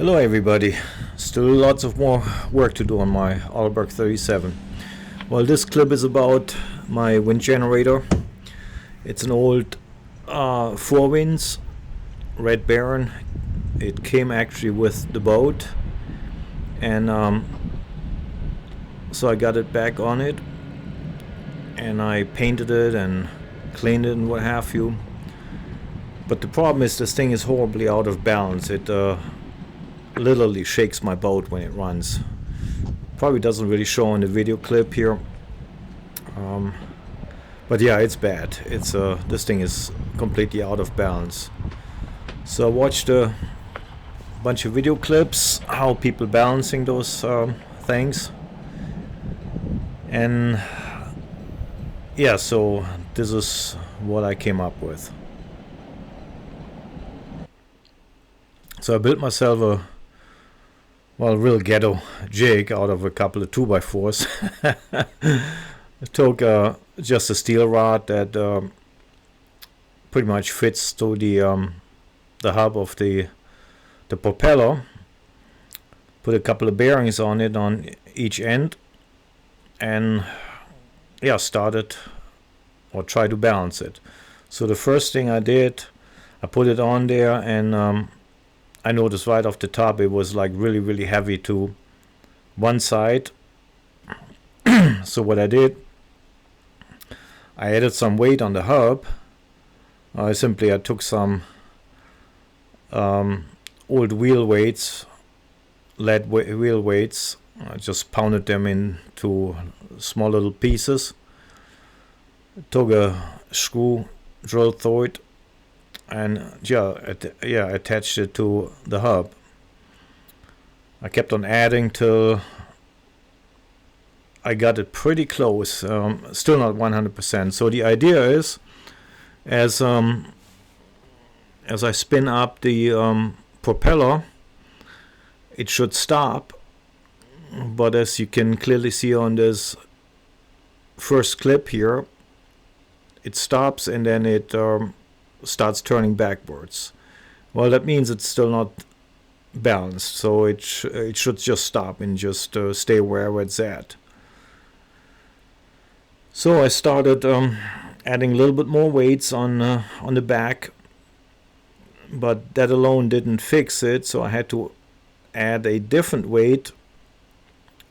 Hello everybody, still lots of more work to do on my Alberg 37. Well, this clip is about my wind generator. It's an old 4 winds Red Baron. It came actually with the boat, and so I got it back on it and I painted it and cleaned it and what have you. But the problem is this thing is horribly out of balance. It literally shakes my boat when it runs. Probably doesn't really show in the video clip here, but yeah, it's bad. It's this thing is completely out of balance. So I watched a bunch of video clips how people balancing those things, and yeah, so this is what I came up with. So I built myself a real ghetto jig out of a couple of 2x4s. I took just a steel rod that pretty much fits to the hub of the propeller. Put a couple of bearings on it on each end, and yeah, started or try to balance it. So the first thing I did, I put it on there, and I noticed right off the top it was like really heavy to one side. So what I did, I added some weight on the hub. I took some old wheel weights, lead wheel weights. I just pounded them into small little pieces. Took a screw, drill through it, and attached it to the hub. I kept on adding till I got it pretty close, still not 100%. So the idea is, as I spin up the propeller, it should stop, but as you can clearly see on this first clip here, it stops and then it starts turning backwards. Well, that means it's still not balanced, so it should just stop and just stay wherever it's at. So I started adding a little bit more weights on the back, but that alone didn't fix it, so I had to add a different weight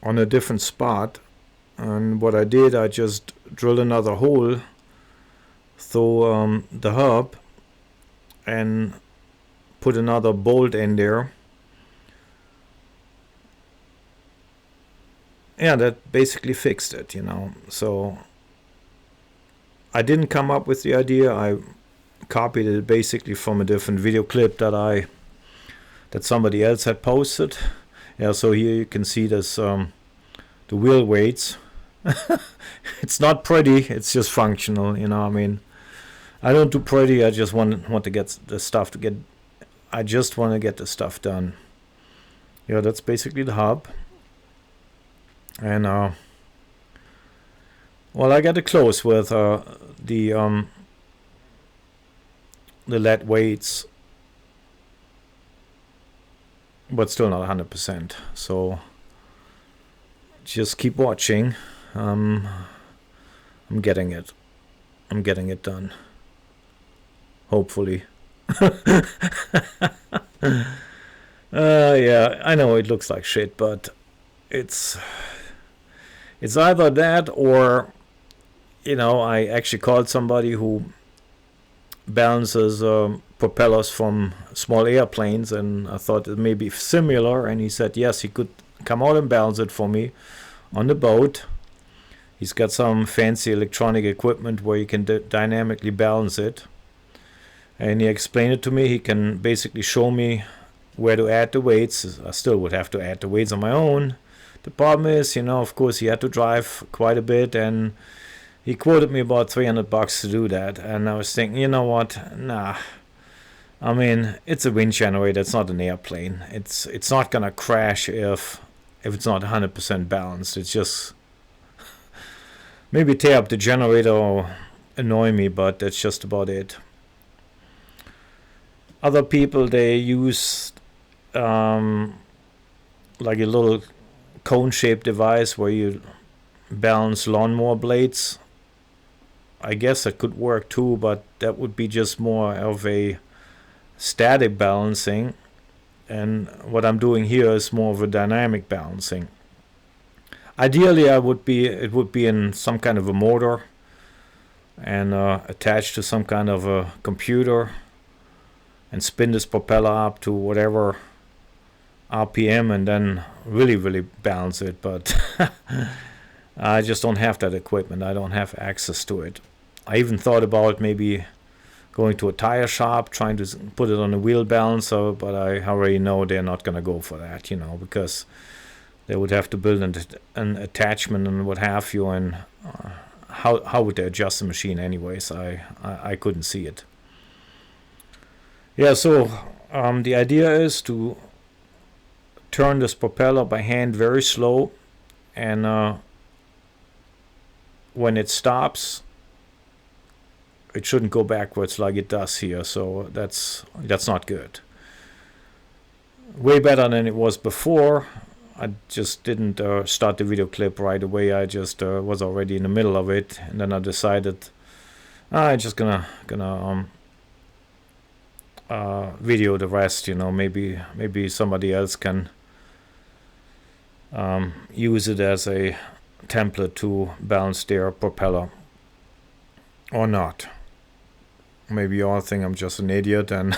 on a different spot. And what I did, I just drilled another hole through the hub and put another bolt in there. Yeah, that basically fixed it, So I didn't come up with the idea. I copied it basically from a different video clip that somebody else had posted. Yeah, so here you can see this the wheel weights. It's not pretty, it's just functional, I don't do pretty. I just want to get the stuff I just want to get the stuff done. Yeah, that's basically the hub. And well, I got it close with the lead weights, but still not 100%. So just keep watching. I'm getting it done. Hopefully. Yeah, I know it looks like shit, but it's either that or, I actually called somebody who balances propellers from small airplanes, and I thought it may be similar, and he said yes, he could come out and balance it for me on the boat. He's got some fancy electronic equipment where you can dynamically balance it. And he explained it to me. He can basically show me where to add the weights. I still would have to add the weights on my own. The problem is, of course, he had to drive quite a bit, and he quoted me about $300 to do that. And I was thinking, you know what? Nah. I mean, it's a wind generator. It's not an airplane. It's not gonna crash if it's not 100% balanced. It's just maybe tear up the generator or annoy me, but that's just about it. Other people, they use um, like a little cone-shaped device where you balance lawnmower blades. I guess that could work too, but that would be just more of a static balancing, and what I'm doing here is more of a dynamic balancing. Ideally, it would be in some kind of a motor and attached to some kind of a computer and spin this propeller up to whatever RPM and then really balance it. But I just don't have that equipment. I don't have access to it. I even thought about maybe going to a tire shop, trying to put it on a wheel balancer, but I already know they're not going to go for that, because they would have to build an attachment and what have you, and how would they adjust the machine anyways? I couldn't see it. Yeah, so the idea is to turn this propeller by hand very slow, and when it stops, it shouldn't go backwards like it does here, so that's not good. Way better than it was before. I just didn't start the video clip right away. I just was already in the middle of it, and then I decided I'm just gonna video the rest. Maybe somebody else can use it as a template to balance their propeller, or not. Maybe you all think I'm just an idiot and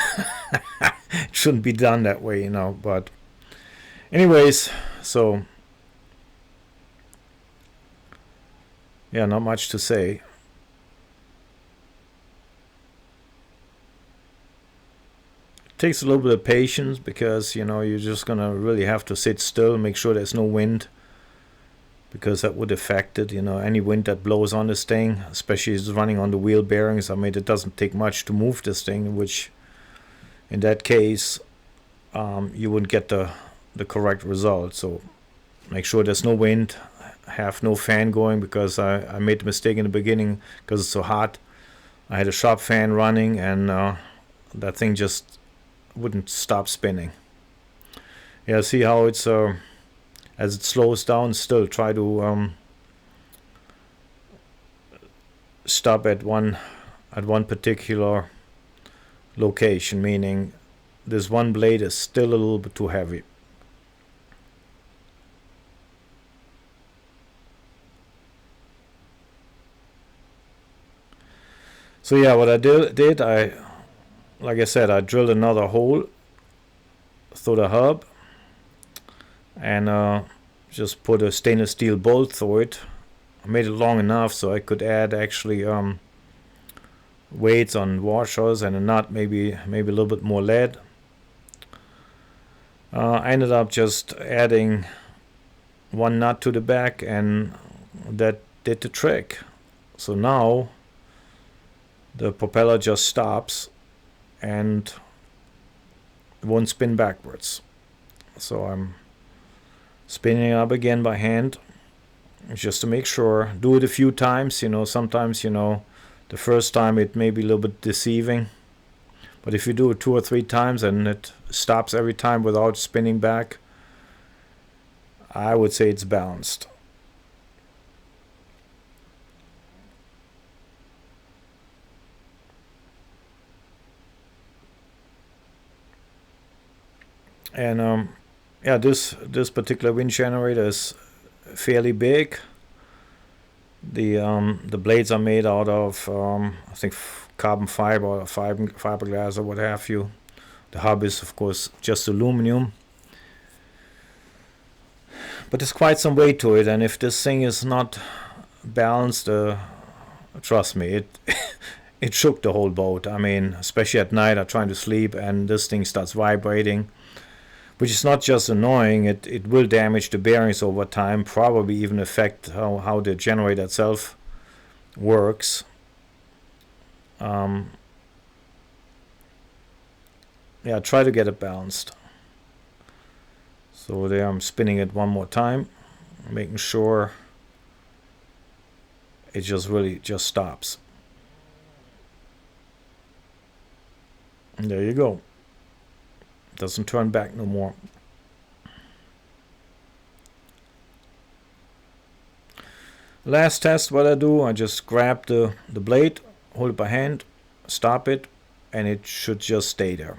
it shouldn't be done that way, but anyways, so yeah, not much to say. It takes a little bit of patience because you're just gonna really have to sit still, make sure there's no wind, because that would affect it. Any wind that blows on this thing, especially if it's running on the wheel bearings, it doesn't take much to move this thing, which in that case you wouldn't get the correct result. So make sure there's no wind, have no fan going, because I made the mistake in the beginning because it's so hot. I had a shop fan running, and that thing just wouldn't stop spinning. Yeah, see how it's as it slows down, still try to stop at one particular location, meaning this one blade is still a little bit too heavy. So yeah, what I did, like I said, I drilled another hole through the hub and just put a stainless steel bolt through it. I made it long enough so I could add actually weights on washers and a nut, maybe a little bit more lead. I ended up just adding one nut to the back, and that did the trick. So now the propeller just stops and won't spin backwards. So I'm spinning it up again by hand just to make sure. Do it a few times. Sometimes the first time it may be a little bit deceiving, but if you do it 2 or 3 times and it stops every time without spinning back, I would say it's balanced. And yeah, this particular wind generator is fairly big. The blades are made out of I think carbon fiber or fiberglass or what have you. The hub is of course just aluminum, but there's quite some weight to it, and if this thing is not balanced, trust me, it it shook the whole boat. Especially at night, I'm trying to sleep and this thing starts vibrating, which is not just annoying, it will damage the bearings over time, probably even affect how the generator itself works. Yeah, try to get it balanced. So there I'm spinning it one more time, making sure it just stops. And there you go. Doesn't turn back no more. Last test, what I do, I just grab the blade, hold it by hand, stop it, and it should just stay there,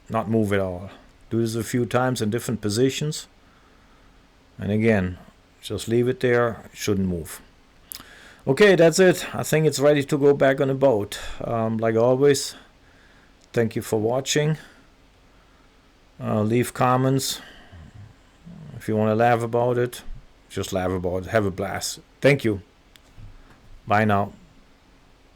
not move at all. Do this a few times in different positions, and again, just leave it there, it shouldn't move. Okay, that's it. I think it's ready to go back on the boat. Like always, thank you for watching. Leave comments. If you want to laugh about it, just laugh about it. Have a blast. Thank you. Bye now.